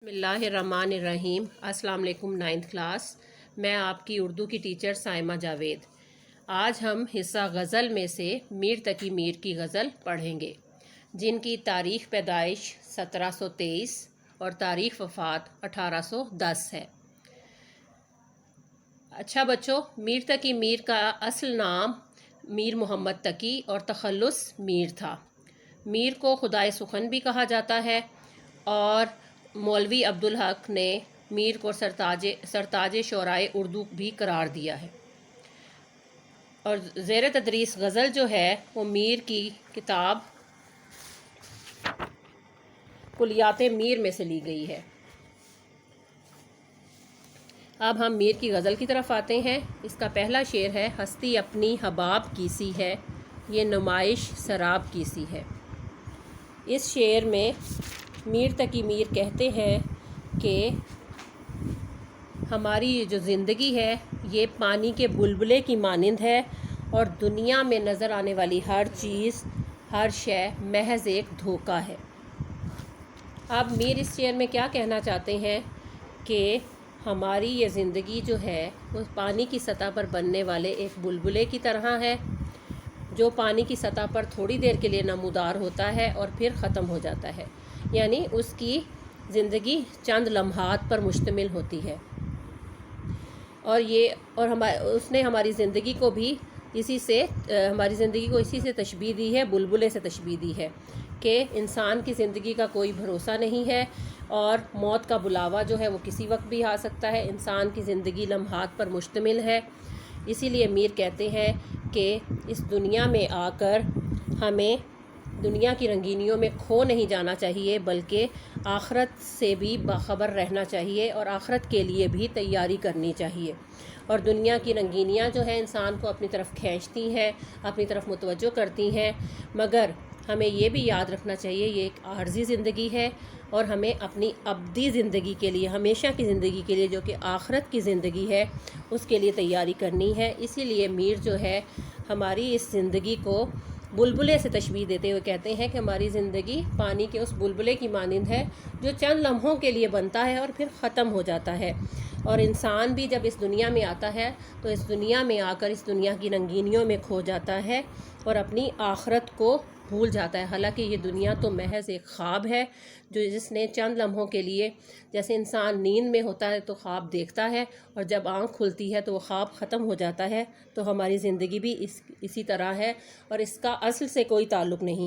بسم اللہ الرحمن الرحیم۔ السلام علیکم 9th کلاس۔ میں آپ کی اردو کی ٹیچر سائمہ جاوید۔ آج ہم حصہ غزل میں سے میر تقی میر کی غزل پڑھیں گے، جن کی تاریخ پیدائش 1723 اور تاریخ وفات 1810 ہے۔ اچھا بچوں، میر تقی میر کا اصل نام میر محمد تقی اور تخلص میر تھا۔ میر کو خدائے سخن بھی کہا جاتا ہے، اور مولوی عبدالحق نے میر کو سرتاج شعرائے اردو بھی قرار دیا ہے۔ اور زیر تدریس غزل جو ہے وہ میر کی کتاب کلیات میر میں سے لی گئی ہے۔ اب ہم میر کی غزل کی طرف آتے ہیں۔ اس کا پہلا شعر ہے: ہستی اپنی حباب کی سی ہے، یہ نمائش سراب کی سی ہے۔ اس شعر میں میر تقی میر کہتے ہیں کہ ہماری جو زندگی ہے یہ پانی کے بلبلے کی مانند ہے، اور دنیا میں نظر آنے والی ہر چیز، ہر شے محض ایک دھوکہ ہے۔ اب میر اس شعر میں کیا کہنا چاہتے ہیں کہ ہماری یہ زندگی جو ہے وہ پانی کی سطح پر بننے والے ایک بلبلے کی طرح ہے، جو پانی کی سطح پر تھوڑی دیر کے لیے نمودار ہوتا ہے اور پھر ختم ہو جاتا ہے، یعنی اس کی زندگی چند لمحات پر مشتمل ہوتی ہے۔ اور اس نے ہماری زندگی کو اسی سے تشبیہ دی ہے، بلبلے سے تشبیہ دی ہے کہ انسان کی زندگی کا کوئی بھروسہ نہیں ہے، اور موت کا بلاوا جو ہے وہ کسی وقت بھی آ سکتا ہے۔ انسان کی زندگی لمحات پر مشتمل ہے، اسی لیے میر کہتے ہیں کہ اس دنیا میں آ کر ہمیں دنیا کی رنگینیوں میں کھو نہیں جانا چاہیے، بلکہ آخرت سے بھی باخبر رہنا چاہیے، اور آخرت کے لیے بھی تیاری کرنی چاہیے۔ اور دنیا کی رنگینیاں جو ہیں انسان کو اپنی طرف کھینچتی ہیں، اپنی طرف متوجہ کرتی ہیں، مگر ہمیں یہ بھی یاد رکھنا چاہیے یہ ایک عارضی زندگی ہے، اور ہمیں اپنی ابدی زندگی کے لیے، ہمیشہ کی زندگی کے لیے جو کہ آخرت کی زندگی ہے، اس کے لیے تیاری کرنی ہے۔ اسی لیے میر جو ہے ہماری اس زندگی کو بلبلے سے تشبیہ دیتے ہوئے کہتے ہیں کہ ہماری زندگی پانی کے اس بلبلے کی مانند ہے جو چند لمحوں کے لیے بنتا ہے اور پھر ختم ہو جاتا ہے۔ اور انسان بھی جب اس دنیا میں آتا ہے تو اس دنیا میں آ کر اس دنیا کی رنگینیوں میں کھو جاتا ہے اور اپنی آخرت کو بھول جاتا ہے، حالانکہ یہ دنیا تو محض ایک خواب ہے جس نے چند لمحوں کے لیے، جیسے انسان نیند میں ہوتا ہے تو خواب دیکھتا ہے، اور جب آنکھ کھلتی ہے تو وہ خواب ختم ہو جاتا ہے۔ تو ہماری زندگی بھی اسی طرح ہے، اور اس کا اصل سے کوئی تعلق نہیں۔